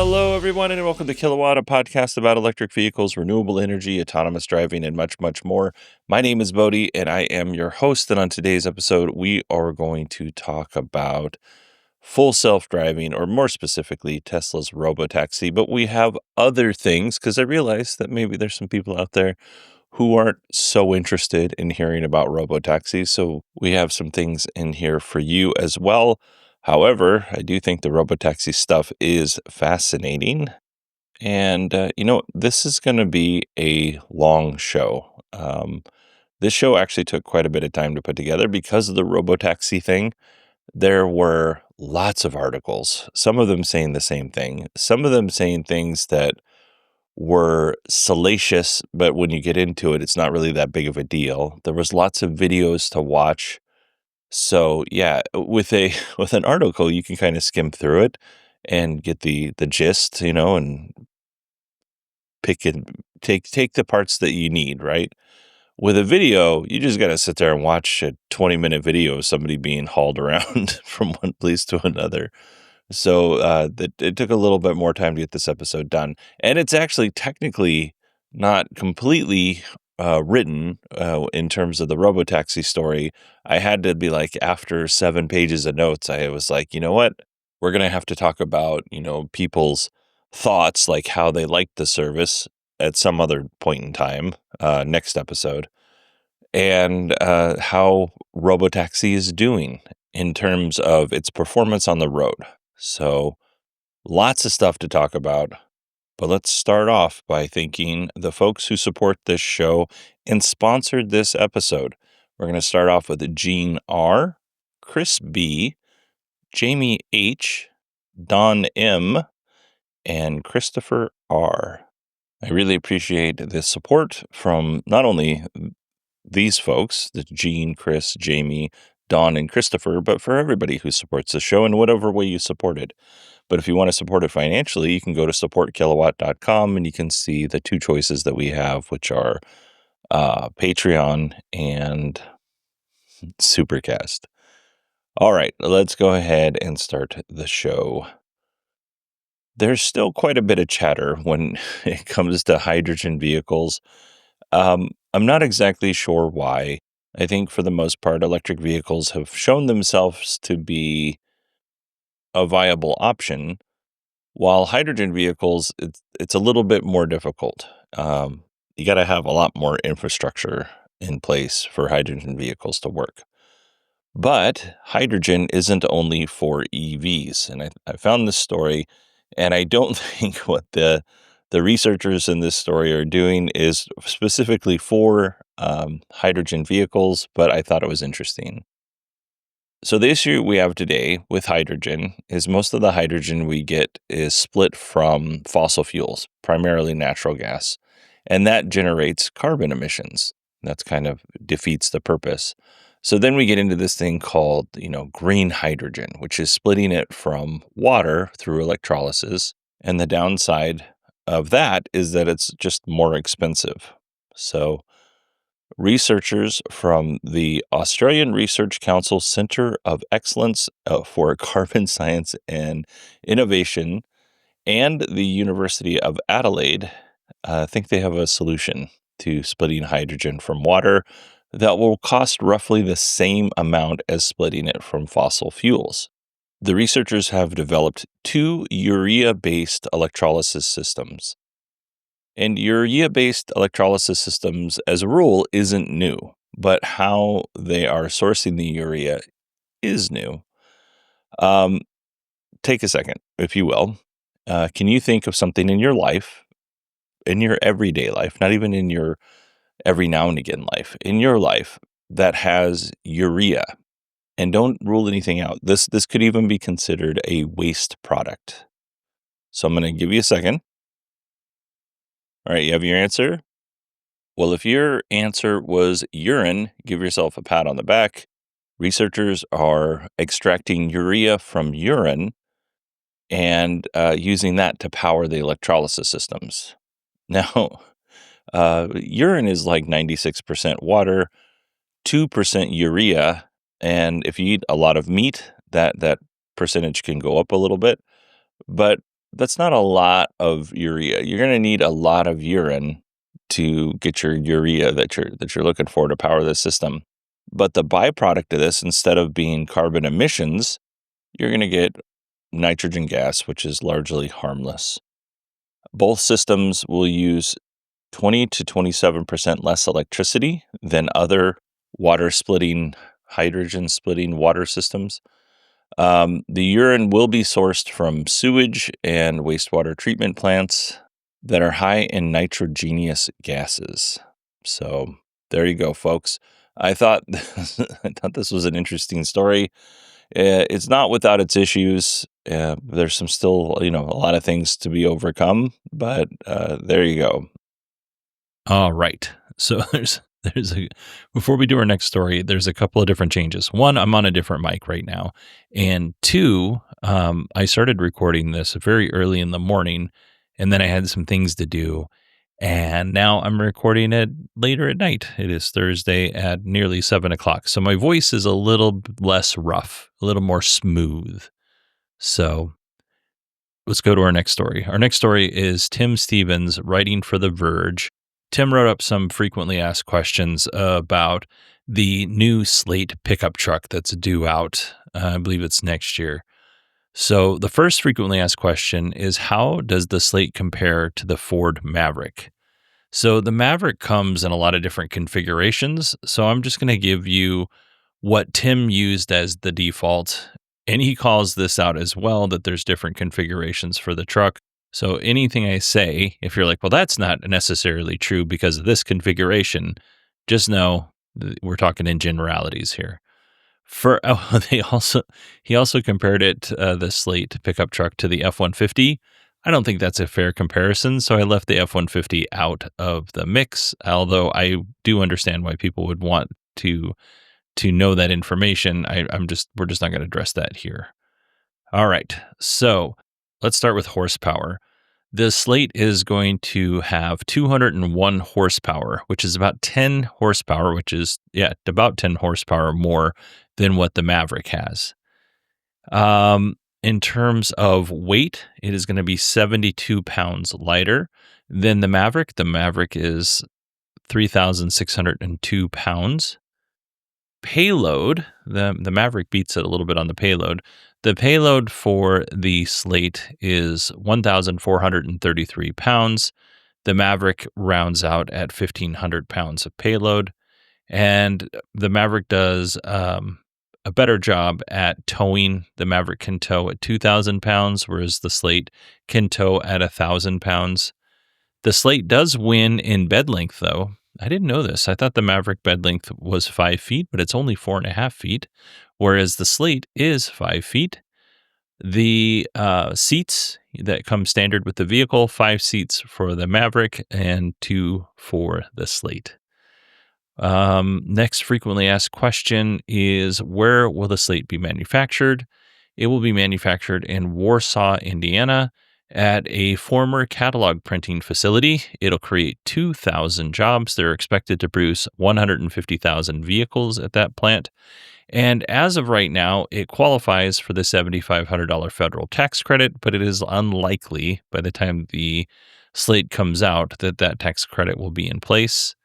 Hello, everyone, and welcome to Kilowatt, a podcast about electric vehicles, renewable energy, autonomous driving, and much, much more. My name is Bodhi, and I am your host. And on today's episode, we are going to talk about full self-driving, or more specifically, Tesla's Robotaxi. But we have other things, because I realize that maybe there's some people out there who aren't so interested in hearing about Robotaxis. So we have some things in here for you as well. However, I do think the Robotaxi stuff is fascinating. And, this is going to be a long show. This show actually took quite a bit of time to put together because of the Robotaxi thing. There were lots of articles, some of them saying the same thing, some of them saying things that were salacious, but when you get into it, it's not really that big of a deal. There was lots of videos to watch. So yeah, with with an article, you can kind of skim through it and get the gist, and pick and take the parts that you need, right? With a video, you just got to sit there and watch a 20-minute video of somebody being hauled around from one place to another. So it took a little bit more time to get this episode done. And it's actually technically not completely written in terms of the Robotaxi story. I had to be like, after 7 pages of notes, I was like, you know what? We're going to have to talk about, people's thoughts, like how they liked the service at some other point in time, next episode, and how Robotaxi is doing in terms of its performance on the road. So lots of stuff to talk about, but let's start off by thanking the folks who support this show and sponsored this episode. We're going to start off with Gene R., Chris B., Jamie H., Don M., and Christopher R. I really appreciate the support from not only these folks, the Gene, Chris, Jamie, Don, and Christopher, but for everybody who supports the show in whatever way you support it. But if you want to support it financially, you can go to supportkilowatt.com and you can see the 2 choices that we have, which are Patreon and Supercast. All right, let's go ahead and start the show. There's still quite a bit of chatter when it comes to hydrogen vehicles. I'm not exactly sure why. I think for the most part, electric vehicles have shown themselves to be a viable option, while hydrogen vehicles, it's a little bit more difficult. You got to have a lot more infrastructure in place for hydrogen vehicles to work. But hydrogen isn't only for EVs. And I found this story, and I don't think what the researchers in this story are doing is specifically for hydrogen vehicles, but I thought it was interesting. So the issue we have today with hydrogen is most of the hydrogen we get is split from fossil fuels, primarily natural gas, and that generates carbon emissions. That's kind of defeats the purpose. So then we get into this thing called, green hydrogen, which is splitting it from water through electrolysis. And the downside of that is that it's just more expensive. So researchers from the Australian Research Council Centre of Excellence for Carbon Science and Innovation and the University of Adelaide think they have a solution to splitting hydrogen from water that will cost roughly the same amount as splitting it from fossil fuels. The researchers have developed 2 urea-based electrolysis systems. And urea-based electrolysis systems, as a rule, isn't new, but how they are sourcing the urea is new. Take a second, if you will. Can you think of something in your life, in your everyday life, not even in your every now and again life, in your life that has urea? And don't rule anything out. This could even be considered a waste product. So I'm going to give you a second. All right, you have your answer? Well, if your answer was urine, give yourself a pat on the back. Researchers are extracting urea from urine and using that to power the electrolysis systems. Now, urine is like 96% water, 2% urea, and if you eat a lot of meat, that percentage can go up a little bit. But that's not a lot of urea. You're going to need a lot of urine to get your urea that you're looking for to power the system. But the byproduct of this, instead of being carbon emissions, you're going to get nitrogen gas, which is largely harmless. Both systems will use 20 to 27% less electricity than other water splitting, hydrogen splitting water systems. The urine will be sourced from sewage and wastewater treatment plants that are high in nitrogenous gases. So there you go, folks. I thought I thought this was an interesting story. It's not without its issues. There's some still, a lot of things to be overcome, but there you go. All right. So there's a before we do our next story, there's a couple of different changes. One, I'm on a different mic right now, and two, I started recording this very early in the morning, and then I had some things to do, and now I'm recording it later at night. It is Thursday at nearly 7 o'clock, so my voice is a little less rough, a little more smooth. So let's go to our next story. Our next story is Tim Stevens writing for The Verge. Tim wrote up some frequently asked questions about the new Slate pickup truck that's due out. I believe it's next year. So the first frequently asked question is, how does the Slate compare to the Ford Maverick? So the Maverick comes in a lot of different configurations. So I'm just going to give you what Tim used as the default. And he calls this out as well, that there's different configurations for the truck. So anything I say, if you're like, well, that's not necessarily true because of this configuration, just know we're talking in generalities here. He also compared it, the Slate pickup truck, to the F-150. I don't think that's a fair comparison, so I left the F-150 out of the mix, although I do understand why people would want to know that information. We're just not going to address that here. All right. So let's start with horsepower. The Slate is going to have 201 horsepower, which is about 10 horsepower, about 10 horsepower more than what the Maverick has. In terms of weight, it is going to be 72 pounds lighter than the Maverick. The Maverick is 3,602 pounds. Payload, the Maverick beats it a little bit on the payload. The payload for the Slate is 1,433 pounds. The Maverick rounds out at 1,500 pounds of payload. And the Maverick does a better job at towing. The Maverick can tow at 2,000 pounds, whereas the Slate can tow at 1,000 pounds. The Slate does win in bed length, though. I didn't know this. I thought the Maverick bed length was 5 feet, but it's only 4.5 feet, whereas the Slate is 5 feet. The seats that come standard with the vehicle, 5 seats for the Maverick and 2 for the Slate. Next frequently asked question is, where will the Slate be manufactured? It will be manufactured in Warsaw, Indiana, at a former catalog printing facility. It'll create 2,000 jobs. They're expected to produce 150,000 vehicles at that plant. And as of right now, it qualifies for the $7,500 federal tax credit, but it is unlikely by the time the Slate comes out that tax credit will be in place.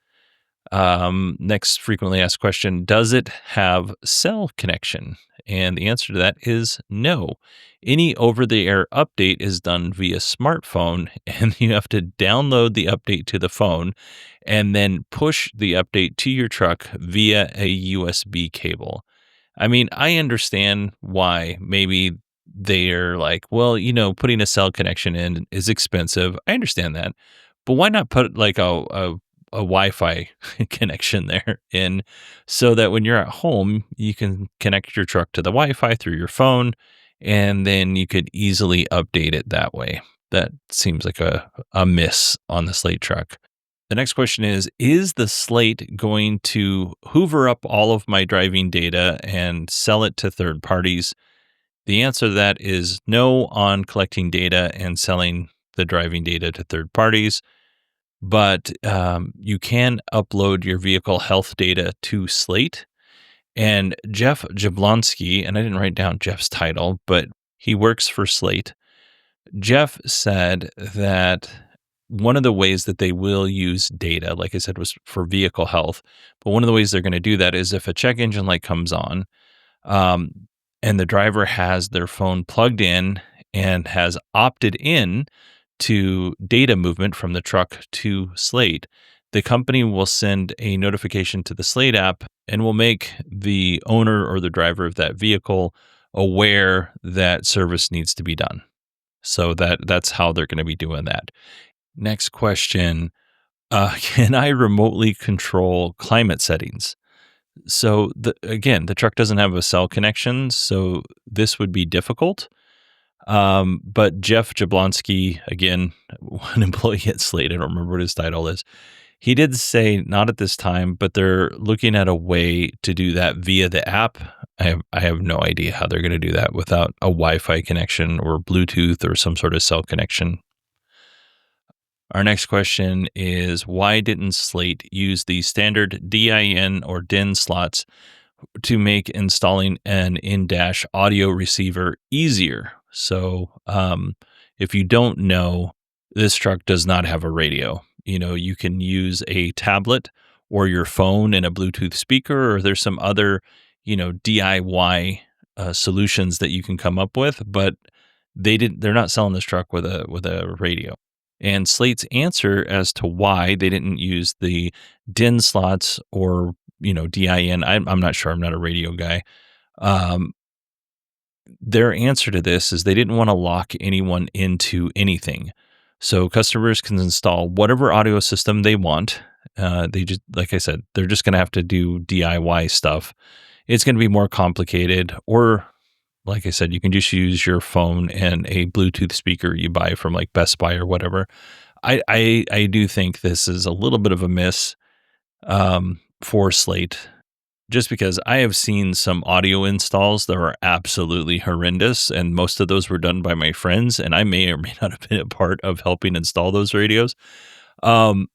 Next frequently asked question, does it have cell connection? And the answer to that is no. Any over-the-air update is done via smartphone, and you have to download the update to the phone and then push the update to your truck via a USB cable. I mean, I understand why maybe they're like, well, putting a cell connection in is expensive. I understand that. But why not put like a Wi-Fi connection there in, so that when you're at home, you can connect your truck to the Wi-Fi through your phone, and then you could easily update it that way. That seems like a miss on the Slate truck. The next question is the Slate going to hoover up all of my driving data and sell it to third parties? The answer to that is no on collecting data and selling the driving data to third parties. But you can upload your vehicle health data to Slate. And Jeff Jablonski, and I didn't write down Jeff's title, but he works for Slate, Jeff said that one of the ways that they will use data, like I said, was for vehicle health. But one of the ways they're going to do that is if a check engine light comes on, um, and the driver has their phone plugged in and has opted in to data movement from the truck to Slate, the company will send a notification to the Slate app and will make the owner or the driver of that vehicle aware that service needs to be done. So that's how they're going to be doing that. Next question. Can I remotely control climate settings? So again, the truck doesn't have a cell connection, so this would be difficult. But Jeff Jablonski, again, one employee at Slate, I don't remember what his title is. He did say not at this time, but they're looking at a way to do that via the app. I have no idea how they're going to do that without a Wi-Fi connection or Bluetooth or some sort of cell connection. Our next question is, why didn't Slate use the standard DIN or DIN slots to make installing an in-dash audio receiver easier? So, if you don't know, this truck does not have a radio. You can use a tablet or your phone and a Bluetooth speaker, or there's some other, DIY solutions that you can come up with, but they're not selling this truck with a radio. And Slate's answer as to why they didn't use the DIN slots or DIN, I'm not sure. I'm not a radio guy. Their answer to this is they didn't want to lock anyone into anything. So customers can install whatever audio system they want. They just, like I said, they're just going to have to do DIY stuff. It's going to be more complicated, or like I said, you can just use your phone and a Bluetooth speaker you buy from like Best Buy or whatever. I do think this is a little bit of a miss for Slate, just because I have seen some audio installs that are absolutely horrendous, and most of those were done by my friends, and I may or may not have been a part of helping install those radios. Um,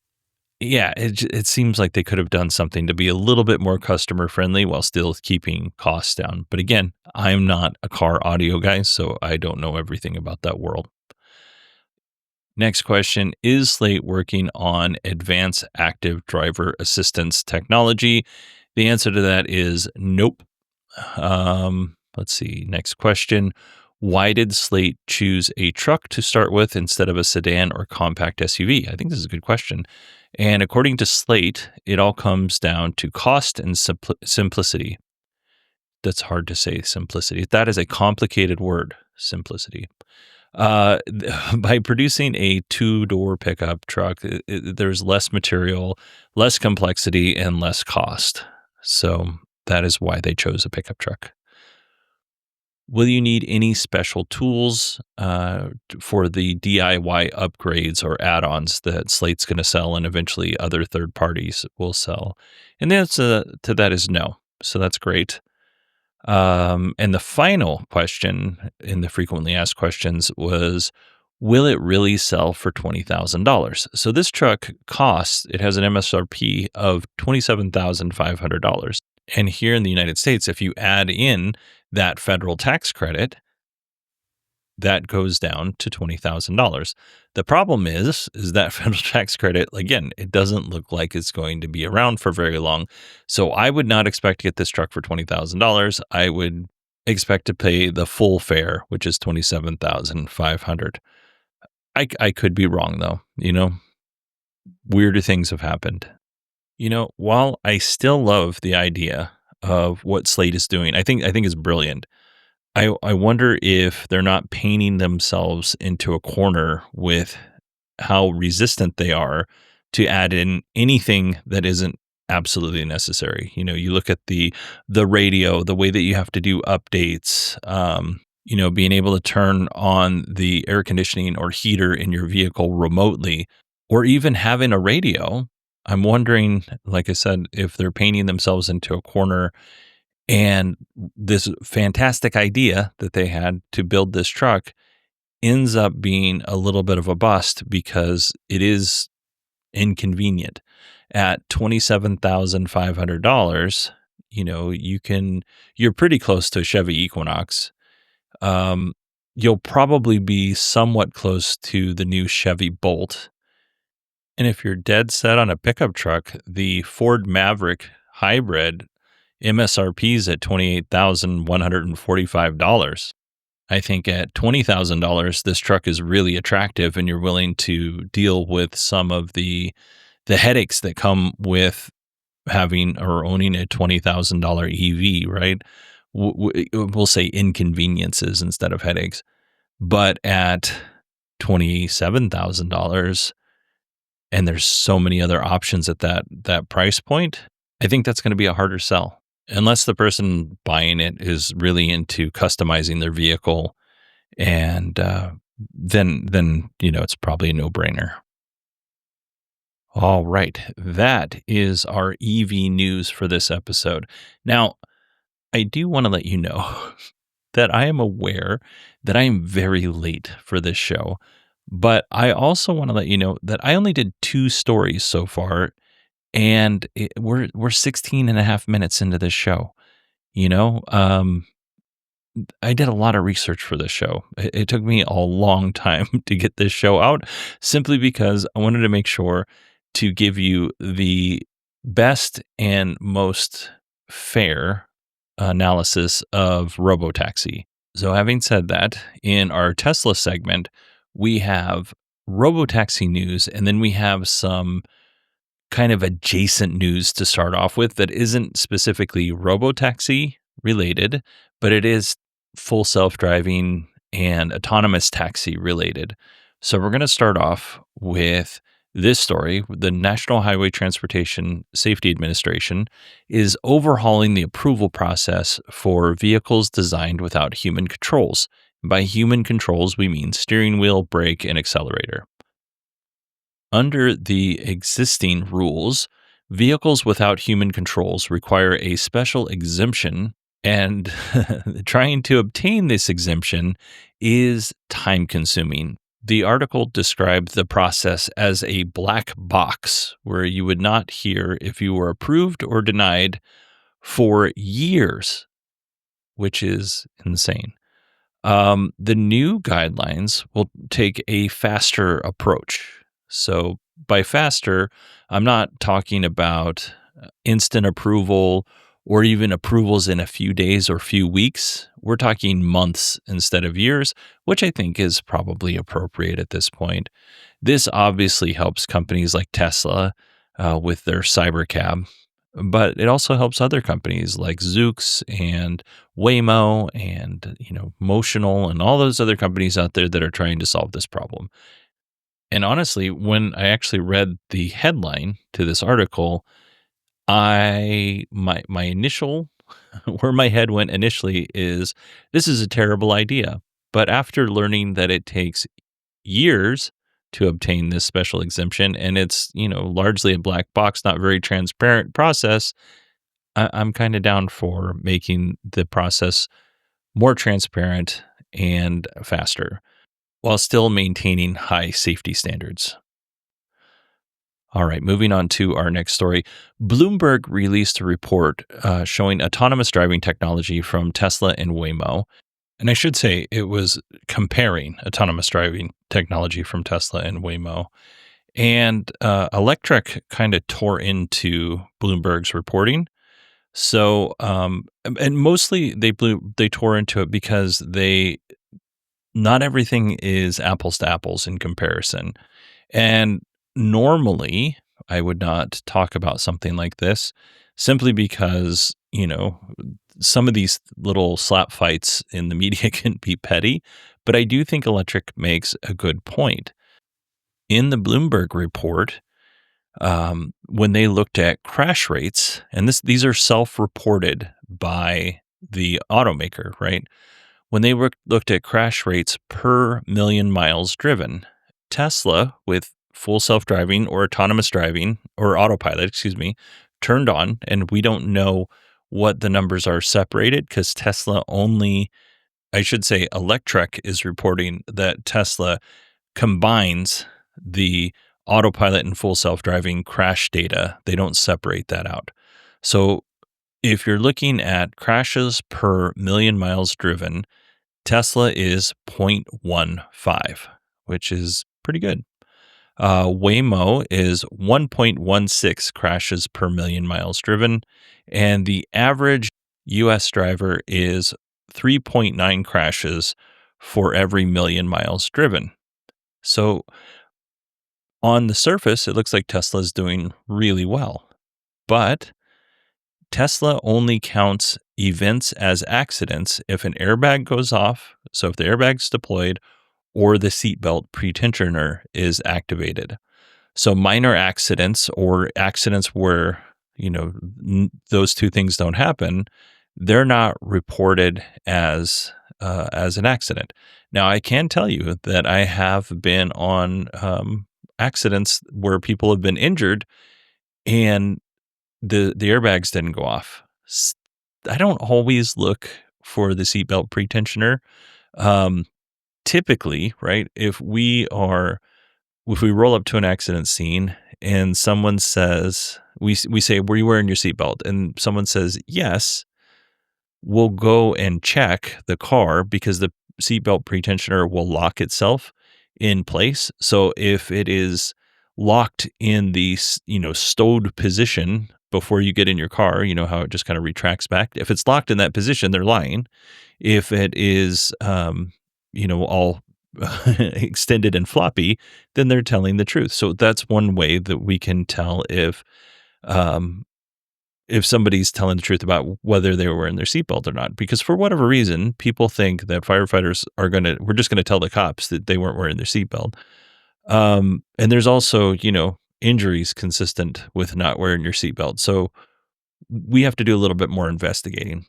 yeah, it seems like they could have done something to be a little bit more customer friendly while still keeping costs down. But again, I'm not a car audio guy, so I don't know everything about that world. Next question, is Slate working on advanced active driver assistance technology? The answer to that is nope. Let's see. Next question. Why did Slate choose a truck to start with instead of a sedan or compact SUV? I think this is a good question. And according to Slate, it all comes down to cost and simplicity. That's hard to say, simplicity. That is a complicated word, simplicity. By producing a two-door pickup truck, there's less material, less complexity, and less cost. So that is why they chose a pickup truck. Will you need any special tools for the DIY upgrades or add-ons that Slate's going to sell and eventually other third parties will sell? And the answer to that is no. So that's great. And the final question in the frequently asked questions was, will it really sell for $20,000? So this truck it has an MSRP of $27,500. And here in the United States, if you add in that federal tax credit, that goes down to $20,000. The problem is that federal tax credit, again, it doesn't look like it's going to be around for very long. So I would not expect to get this truck for $20,000. I would expect to pay the full fare, which is $27,500. I could be wrong though, weirder things have happened. While I still love the idea of what Slate is doing, I think it's brilliant. I wonder if they're not painting themselves into a corner with how resistant they are to add in anything that isn't absolutely necessary. You look at the radio, the way that you have to do updates, being able to turn on the air conditioning or heater in your vehicle remotely, or even having a radio. I'm wondering, like I said, if they're painting themselves into a corner and this fantastic idea that they had to build this truck ends up being a little bit of a bust because it is inconvenient. At $27,500, you're pretty close to a Chevy Equinox. you'll probably be somewhat close to the new Chevy Bolt. And if you're dead set on a pickup truck, the Ford Maverick Hybrid MSRP is at $28,145. I think at $20,000, this truck is really attractive, and you're willing to deal with some of the headaches that come with having or owning a $20,000 EV, right? We'll say inconveniences instead of headaches. But at $27,000, and there's so many other options at that price point, I think that's going to be a harder sell. Unless the person buying it is really into customizing their vehicle, and then it's probably a no-brainer. All right, that is our EV news for this episode. Now, I do want to let you know that I am aware that I am very late for this show, but I also want to let you know that I only did 2 stories so far, and we're 16 and a half minutes into this show. You know, I did a lot of research for this show. It took me a long time to get this show out, simply because I wanted to make sure to give you the best and most fair analysis of Robotaxi. So, having said that, in our Tesla segment, we have Robotaxi news, and then we have some kind of adjacent news to start off with that isn't specifically Robotaxi related, but it is full self-driving and autonomous taxi related. So we're going to start off with this story. The National Highway Transportation Safety Administration is overhauling the approval process for vehicles designed without human controls. By human controls, we mean steering wheel, brake, and accelerator. Under the existing rules, vehicles without human controls require a special exemption, and trying to obtain this exemption is time consuming. The article described the process as a black box where you would not hear if you were approved or denied for years, which is insane. The new guidelines will take a faster approach. So, by faster, I'm not talking about instant approval or even approvals in a few days or few weeks. We're talking months instead of years, which I think is probably appropriate at this point. This obviously helps companies like Tesla with their Cybercab, but it also helps other companies like Zoox and Waymo and Motional and all those other companies out there that are trying to solve this problem. And honestly, when I actually read the headline to this article, my initial where my head went initially is this is a terrible idea. But after learning that it takes years to obtain this special exemption, and it's largely a black box, not very transparent process, I'm kind of down for making the process more transparent and faster while still maintaining high safety standards. All right, moving on to our next story. Bloomberg released a report showing autonomous driving technology from Tesla and Waymo. And I should say it was comparing autonomous driving technology from Tesla and Waymo. And Electrek kind of tore into Bloomberg's reporting. So, and mostly they tore into it because not everything is apples to apples in comparison. And normally I would not talk about something like this simply because, some of these little slap fights in the media can be petty, but I do think Electrek makes a good point. In the Bloomberg report, when they looked at crash rates, and these are self-reported by the automaker, right? When they looked at crash rates per million miles driven, Tesla with full self-driving or autonomous driving or autopilot, turned on, and we don't know what the numbers are separated because Electrek is reporting that Tesla combines the autopilot and full self-driving crash data. They don't separate that out. So if you're looking at crashes per million miles driven, Tesla is 0.15, which is pretty good. Waymo is 1.16 crashes per million miles driven, and the average US driver is 3.9 crashes for every million miles driven. So on the surface, it looks like Tesla is doing really well, but Tesla only counts events as accidents if an airbag goes off. So if the airbag's deployed or the seatbelt pretensioner is activated. So minor accidents or accidents where, those two things don't happen, they're not reported as an accident. Now, I can tell you that I have been on accidents where people have been injured and the airbags didn't go off. I don't always look for the seatbelt pretensioner. Um, Typically, right? If we roll up to an accident scene and someone says, we say, "Were you wearing your seatbelt?" And someone says, "Yes," we'll go and check the car because the seatbelt pretensioner will lock itself in place. So if it is locked in the stowed position before you get in your car, you know how it just kind of retracts back. If it's locked in that position, they're lying. If it is, all extended and floppy, then they're telling the truth. So that's one way that we can tell um, if somebody's telling the truth about whether they were wearing their seatbelt or not. Because for whatever reason, people think that firefighters we're just going to tell the cops that they weren't wearing their seatbelt. And there's also, injuries consistent with not wearing your seatbelt. So we have to do a little bit more investigating.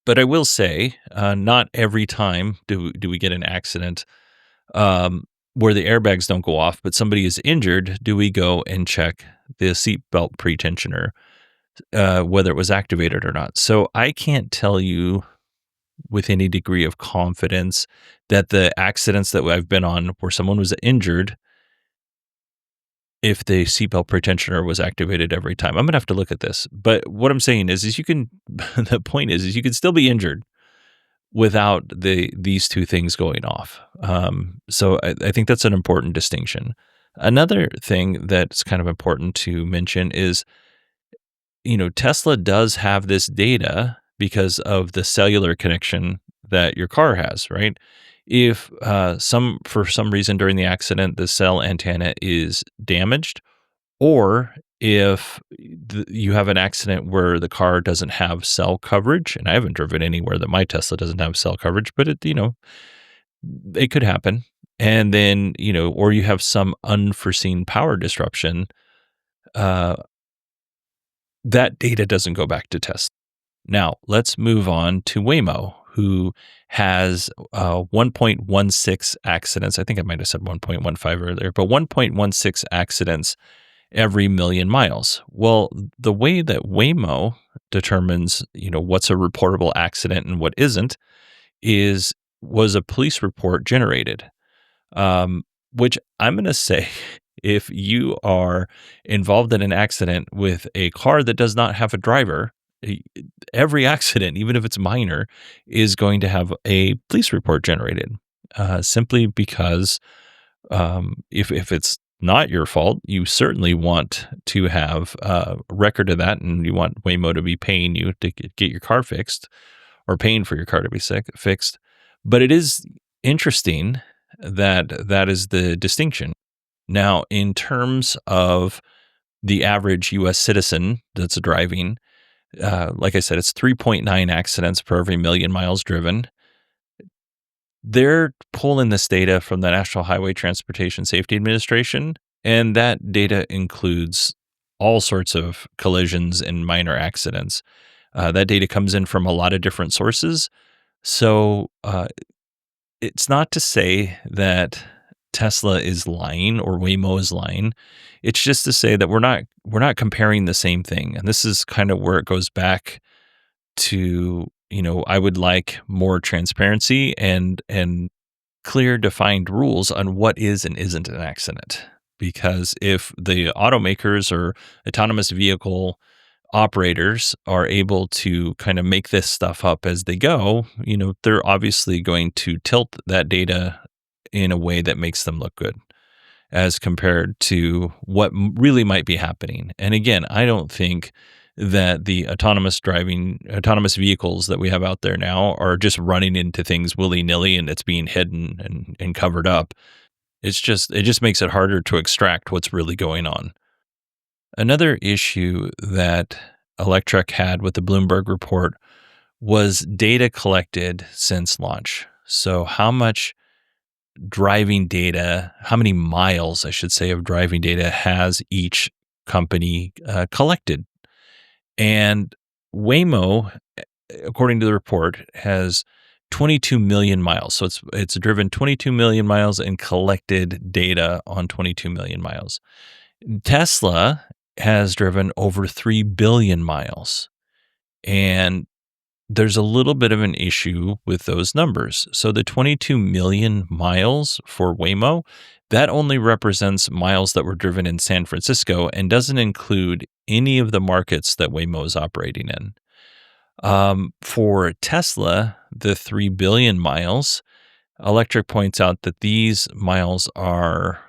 But I will say, not every time do we get an accident where the airbags don't go off, but somebody is injured. Do we go and check the seatbelt pretensioner, whether it was activated or not? So I can't tell you with any degree of confidence that the accidents that I've been on where someone was injured, if the seatbelt pretensioner was activated every time. I'm gonna have to look at this. But what I'm saying is you can. The point is you can still be injured without these two things going off. So I think that's an important distinction. Another thing that's kind of important to mention is, Tesla does have this data because of the cellular connection that your car has, right? If for some reason during the accident the cell antenna is damaged, or if you have an accident where the car doesn't have cell coverage, and I haven't driven anywhere that my Tesla doesn't have cell coverage, but it could happen. And then, or you have some unforeseen power disruption, uh, that data doesn't go back to Tesla. Now, let's move on to Waymo, who has 1.16 accidents. I think I might have said 1.15 earlier, but 1.16 accidents every million miles. Well, the way that Waymo determines, what's a reportable accident and what isn't was a police report generated. Which I'm going to say, if you are involved in an accident with a car that does not have a driver, every accident, even if it's minor, is going to have a police report generated. Simply because if it's not your fault, you certainly want to have a record of that, and you want Waymo to be paying you to get your car fixed or paying for your car to be fixed. But it is interesting that that is the distinction. Now, in terms of the average U.S. citizen that's driving, like I said, it's 3.9 accidents per every million miles driven. They're pulling this data from the National Highway Transportation Safety Administration, and that data includes all sorts of collisions and minor accidents. That data comes in from a lot of different sources. So it's not to say that Tesla is lying or Waymo is lying. It's just to say that we're not comparing the same thing. And this is kind of where it goes back to, I would like more transparency and clear defined rules on what is and isn't an accident. Because if the automakers or autonomous vehicle operators are able to kind of make this stuff up as they go, they're obviously going to tilt that data in a way that makes them look good as compared to what really might be happening. And again, I don't think that the autonomous vehicles that we have out there now are just running into things willy nilly and it's being hidden and covered up. It just makes it harder to extract what's really going on. Another issue that Electrek had with the Bloomberg report was data collected since launch. So, how many miles, I should say, of driving data has each company collected? And Waymo, according to the report, has 22 million miles. So it's driven 22 million miles and collected data on 22 million miles. Tesla has driven over 3 billion miles. And there's a little bit of an issue with those numbers. So the 22 million miles for Waymo, that only represents miles that were driven in San Francisco and doesn't include any of the markets that Waymo is operating in. For Tesla, the 3 billion miles, Electrek points out that these miles are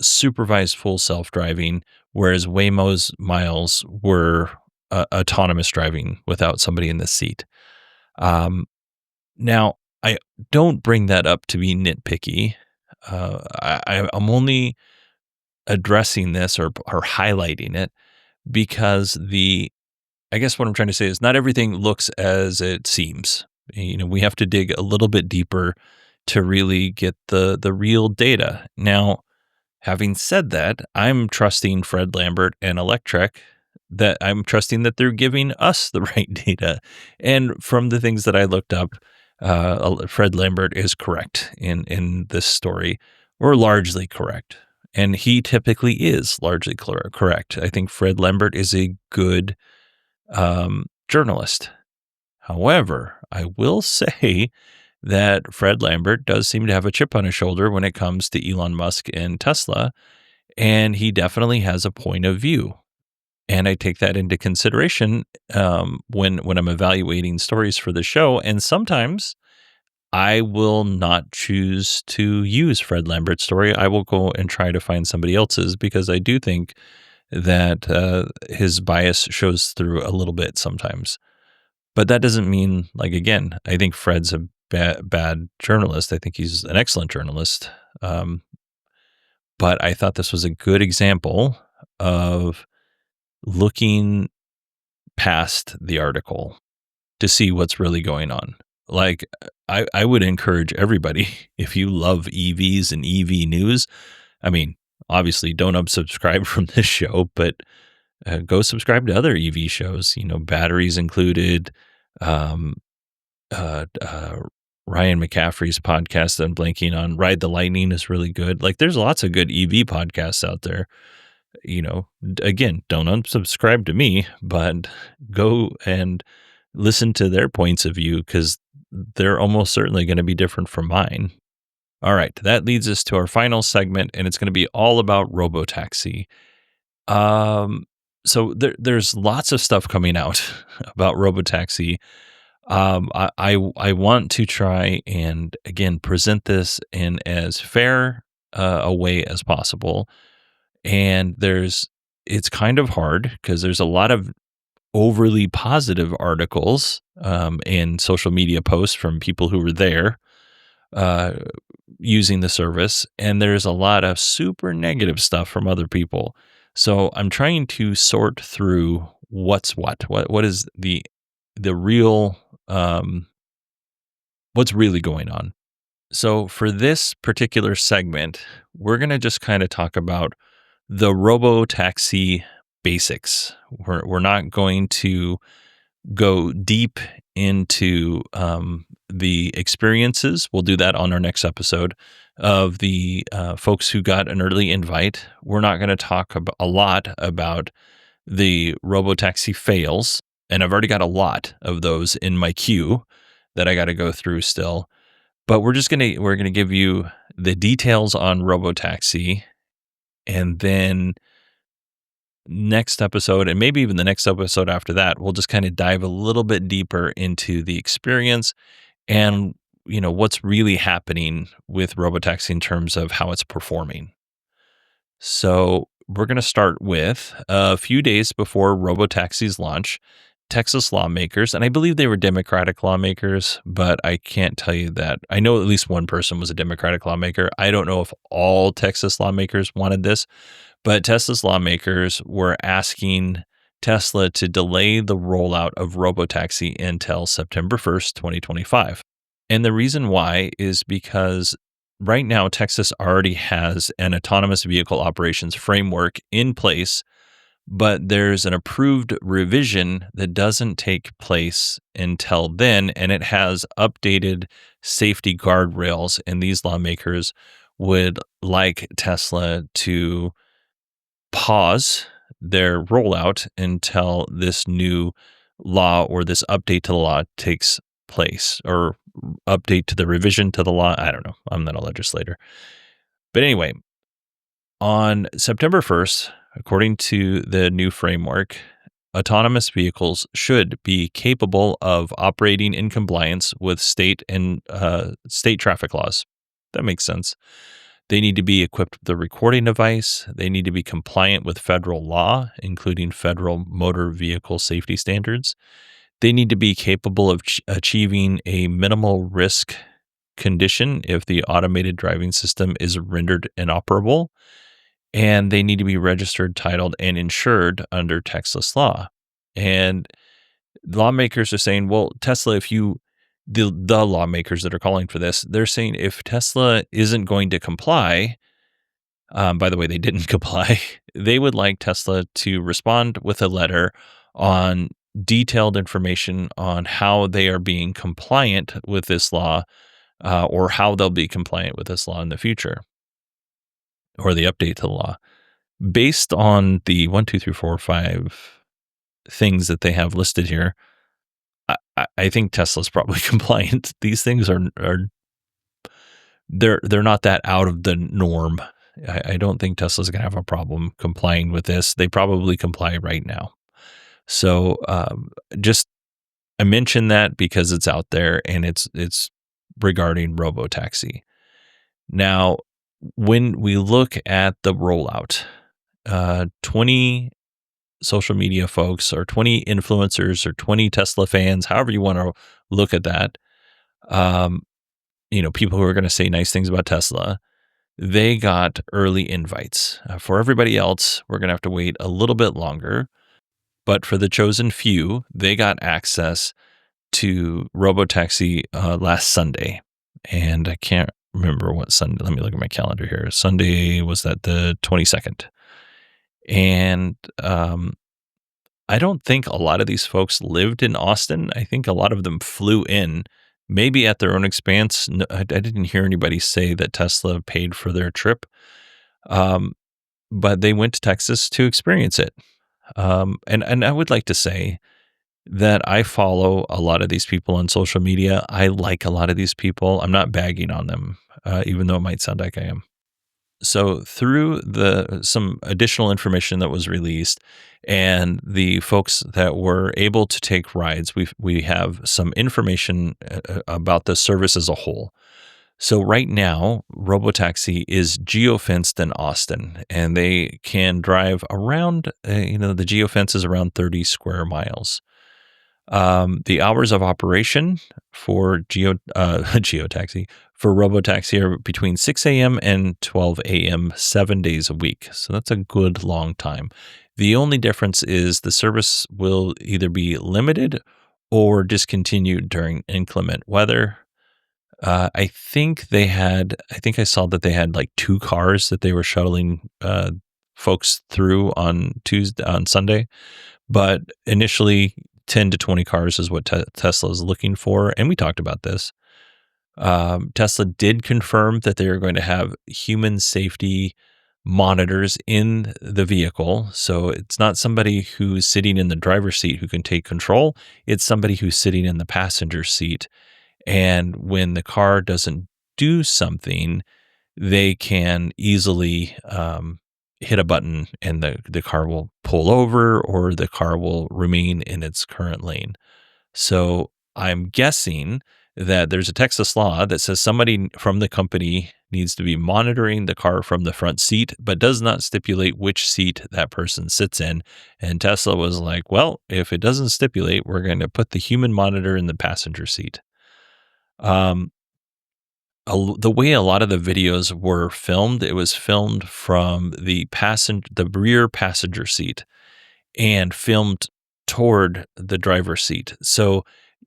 supervised full self-driving, whereas Waymo's miles were autonomous driving without somebody in the seat. Now, I don't bring that up to be nitpicky. I'm only addressing this or highlighting it because I guess what I'm trying to say is not everything looks as it seems. We have to dig a little bit deeper to really get the real data. Now, having said that, I'm trusting Fred Lambert and Electrek, that I'm trusting that they're giving us the right data. And from the things that I looked up, Fred Lambert is correct in this story, or largely correct. And he typically is largely correct. I think Fred Lambert is a good journalist. However, I will say that Fred Lambert does seem to have a chip on his shoulder when it comes to Elon Musk and Tesla, and he definitely has a point of view. And I take that into consideration when I'm evaluating stories for the show. And sometimes I will not choose to use Fred Lambert's story. I will go and try to find somebody else's because I do think that his bias shows through a little bit sometimes. But that doesn't mean, again, I think Fred's a bad journalist. I think he's an excellent journalist. But I thought this was a good example of looking past the article to see what's really going on. I would encourage everybody, if you love EVs and EV news, I mean, obviously don't unsubscribe from this show, but go subscribe to other EV shows, batteries included, Ryan McCaffrey's podcast that I'm blanking on, Ride the Lightning is really good. There's lots of good EV podcasts out there. Again, don't unsubscribe to me, but go and listen to their points of view because they're almost certainly going to be different from mine. All right, that leads us to our final segment, and it's going to be all about Robotaxi. So there's lots of stuff coming out about Robotaxi. I want to try and again present this in as fair a way as possible. And it's kind of hard because there's a lot of overly positive articles and social media posts from people who were there using the service, and there's a lot of super negative stuff from other people. So I'm trying to sort through what is the real what's really going on. So for this particular segment, we're going to just kind of talk about the Robotaxi basics. We're not going to go deep into the experiences. We'll do that on our next episode of the folks who got an early invite. We're not going to talk a lot about the Robotaxi fails, and I've already got a lot of those in my queue that I got to go through still. But we're going to give you the details on Robotaxi, and then next episode, and maybe even the next episode after that, we'll just kind of dive a little bit deeper into the experience and what's really happening with Robotaxi in terms of how it's performing. So we're going to start with a few days before Robotaxi's launch. Texas lawmakers, and I believe they were Democratic lawmakers, but I can't tell you that. I know at least one person was a Democratic lawmaker. I don't know if all Texas lawmakers wanted this, but Tesla's lawmakers were asking Tesla to delay the rollout of Robotaxi until September 1st, 2025. And the reason why is because right now, Texas already has an autonomous vehicle operations framework in place, but there's an approved revision that doesn't take place until then, and it has updated safety guardrails. And these lawmakers would like Tesla to pause their rollout until this new law or this update to the law takes place, or update to the revision to the law. I don't know. I'm not a legislator. But anyway, on September 1st, according to the new framework, autonomous vehicles should be capable of operating in compliance with state and state traffic laws. That makes sense. They need to be equipped with a recording device. They need to be compliant with federal law, including federal motor vehicle safety standards. They need to be capable of achieving a minimal risk condition if the automated driving system is rendered inoperable. And they need to be registered, titled, and insured under Texas law. And lawmakers are saying, well, Tesla, the lawmakers that are calling for this, they're saying if Tesla isn't going to comply, by the way, they didn't comply, they would like Tesla to respond with a letter on detailed information on how they are being compliant with this law, or how they'll be compliant with this law in the future, or the update to the law. Based on the 1, 2, 3, 4, 5 things that they have listed here, I think Tesla's probably compliant. These things are they're not that out of the norm. I don't think Tesla's going to have a problem complying with this. They probably comply right now. So just I mention that because it's out there and it's regarding Robotaxi. Now, when we look at the rollout, 20 social media folks or 20 influencers or 20 Tesla fans, however you want to look at that, people who are going to say nice things about Tesla, they got early invites. For everybody else, we're going to have to wait a little bit longer. But for the chosen few, they got access to Robotaxi last Sunday. And I can't remember what Sunday. Let me look at my calendar here. Sunday, was that the 22nd? And I don't think a lot of these folks lived in Austin. I think a lot of them flew in, maybe at their own expense. No, I didn't hear anybody say that Tesla paid for their trip, but they went to Texas to experience it. And I would like to say that I follow a lot of these people on social media. I like a lot of these people. I'm not bagging on them, even though it might sound like I am. So through some additional information that was released and the folks that were able to take rides, we have some information about the service as a whole. So right now, Robotaxi is geofenced in Austin, and they can drive around, the geofence is around 30 square miles. The hours of operation for Geotaxi, for Robotaxi, are between 6 a.m. and 12 a.m. 7 days a week. So that's a good long time. The only difference is the service will either be limited or discontinued during inclement weather. I think I saw that they had like 2 cars that they were shuttling folks through on Sunday, but initially 10 to 20 cars is what Tesla is looking for. And we talked about this. Tesla did confirm that they are going to have human safety monitors in the vehicle. So it's not somebody who's sitting in the driver's seat who can take control. It's somebody who's sitting in the passenger seat. And when the car doesn't do something, they can easily hit a button and the car will pull over or the car will remain in its current lane. So I'm guessing that there's a Texas law that says somebody from the company needs to be monitoring the car from the front seat, but does not stipulate which seat that person sits in. And Tesla was like, well, if it doesn't stipulate, we're going to put the human monitor in the passenger seat. Um, the way a lot of the videos were filmed, it was filmed from the rear passenger seat and filmed toward the driver's seat. So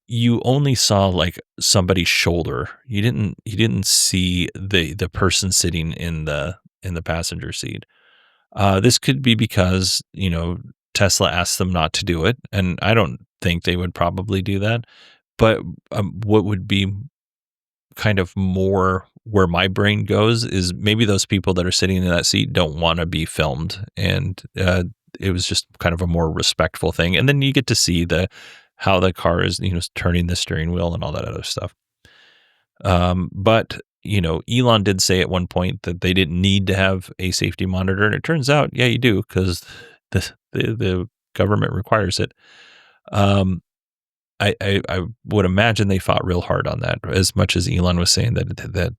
you only saw like somebody's shoulder. You didn't see the person sitting in the passenger seat. This could be because, Tesla asked them not to do it, and I don't think they would probably do that. But what would be kind of more where my brain goes is maybe those people that are sitting in that seat don't want to be filmed, and it was just kind of a more respectful thing. And then you get to see the how the car is, turning the steering wheel and all that other stuff. But Elon did say at one point that they didn't need to have a safety monitor, and it turns out, yeah, you do because the government requires it. Um, I would imagine they fought real hard on that, as much as Elon was saying that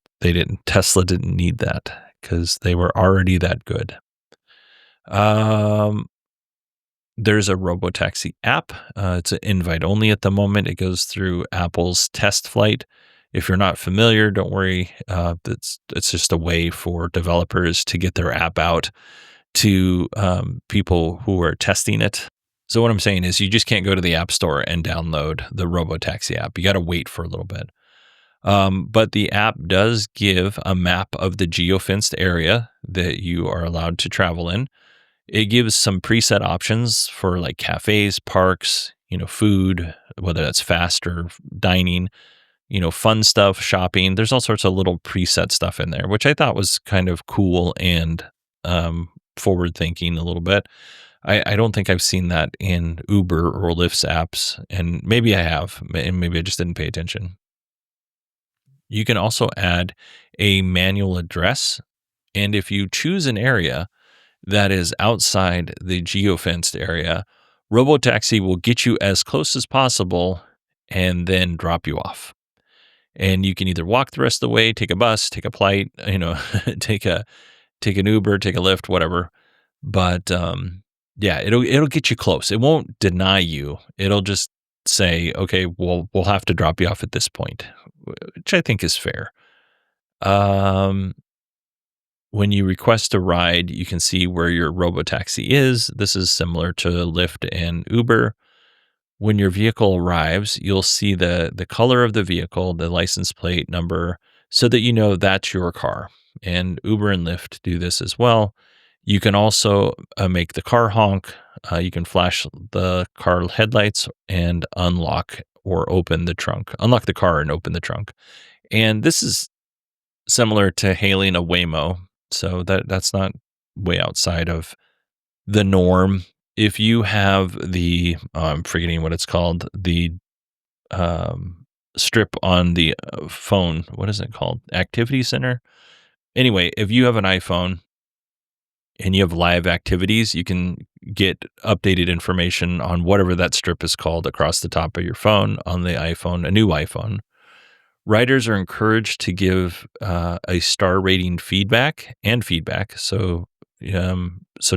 Tesla didn't need that because they were already that good. Um, there's a Robotaxi app. It's an invite only at the moment. It goes through Apple's test flight. If you're not familiar, don't worry. It's just a way for developers to get their app out to people who are testing it. So what I'm saying is you just can't go to the App Store and download the Robotaxi app. You got to wait for a little bit. But the app does give a map of the geofenced area that you are allowed to travel in. It gives some preset options for like cafes, parks, food, whether that's fast or dining, fun stuff, shopping. There's all sorts of little preset stuff in there, which I thought was kind of cool and forward thinking a little bit. I don't think I've seen that in Uber or Lyft's apps, and maybe I have, and maybe I just didn't pay attention. You can also add a manual address, and if you choose an area that is outside the geofenced area, Robotaxi will get you as close as possible and then drop you off. And you can either walk the rest of the way, take a bus, take a flight, take an Uber, take a Lyft, whatever. But yeah, it'll get you close. It won't deny you. It'll just say, okay, well, we'll have to drop you off at this point, which I think is fair. Um, when you request a ride, you can see where your Robotaxi is. This is similar to Lyft and Uber. When your vehicle arrives, you'll see the color of the vehicle, the license plate number, so that you know that's your car. And Uber and Lyft do this as well. You can also make the car honk. You can flash the car headlights and unlock or open the trunk. Unlock the car and open the trunk. And this is similar to hailing a Waymo. So that's not way outside of the norm. If you have I'm forgetting what it's called, the strip on the phone, what is it called? Activity Center. Anyway, if you have an iPhone and you have live activities, you can get updated information on whatever that strip is called across the top of your phone on the iPhone, a new iPhone. Riders are encouraged to give a star rating feedback, so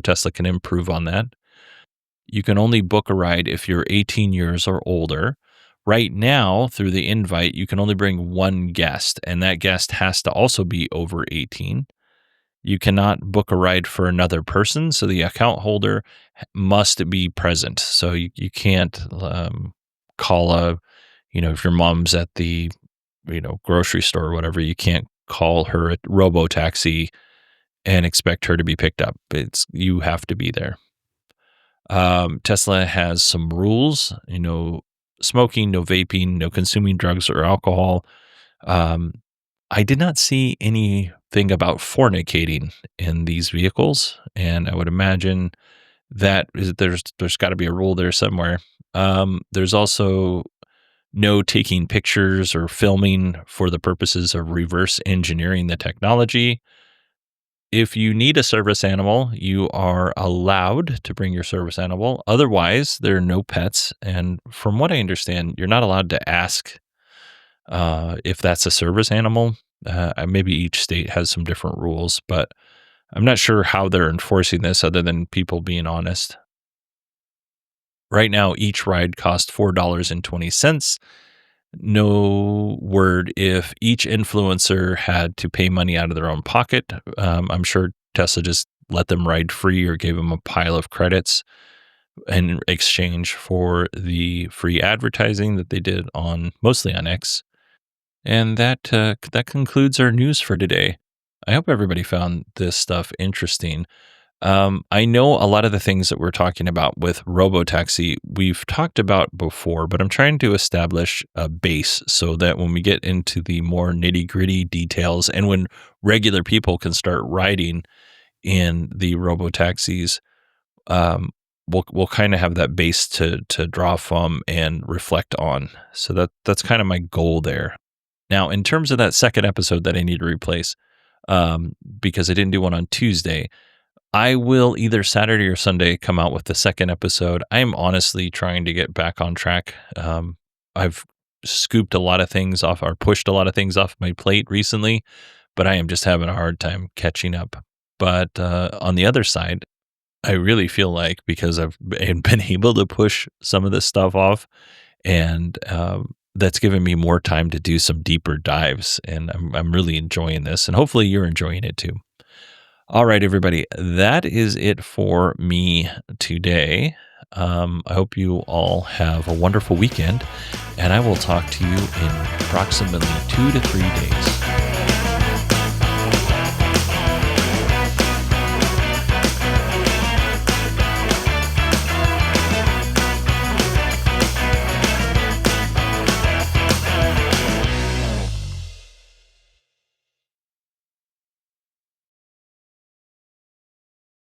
Tesla can improve on that. You can only book a ride if you're 18 years or older. Right now, through the invite, you can only bring one guest, and that guest has to also be over 18. You cannot book a ride for another person, so the account holder must be present. So you can't call if your mom's at the grocery store or whatever, you can't call her a robo-taxi and expect her to be picked up. You have to be there. Tesla has some rules, smoking, no vaping, no consuming drugs or alcohol. I did not see anything about fornicating in these vehicles, and I would imagine there's got to be a rule there somewhere. There's also no taking pictures or filming for the purposes of reverse engineering the technology. If you need a service animal, you are allowed to bring your service animal. Otherwise, there are no pets. And from what I understand, you're not allowed to ask if that's a service animal. Maybe each state has some different rules, but I'm not sure how they're enforcing this other than people being honest. Right now, each ride costs $4.20. No word if each influencer had to pay money out of their own pocket. I'm sure Tesla just let them ride free or gave them a pile of credits in exchange for the free advertising that they did on mostly on X. And that concludes our news for today. I hope everybody found this stuff interesting. I know a lot of the things that we're talking about with Robotaxi, we've talked about before, but I'm trying to establish a base so that when we get into the more nitty gritty details and when regular people can start riding in the Robotaxis, we'll kind of have that base to draw from and reflect on. So that's kind of my goal there. Now, in terms of that second episode that I need to replace, because I didn't do one on Tuesday, I will either Saturday or Sunday come out with the second episode. I'm honestly trying to get back on track. I've scooped a lot of things off or pushed a lot of things off my plate recently, but I am just having a hard time catching up. But on the other side, I really feel like because I've been able to push some of this stuff off, and that's given me more time to do some deeper dives, and I'm really enjoying this, and hopefully you're enjoying it too. All right, everybody, that is it for me today. I hope you all have a wonderful weekend, and I will talk to you in approximately 2 to 3 days.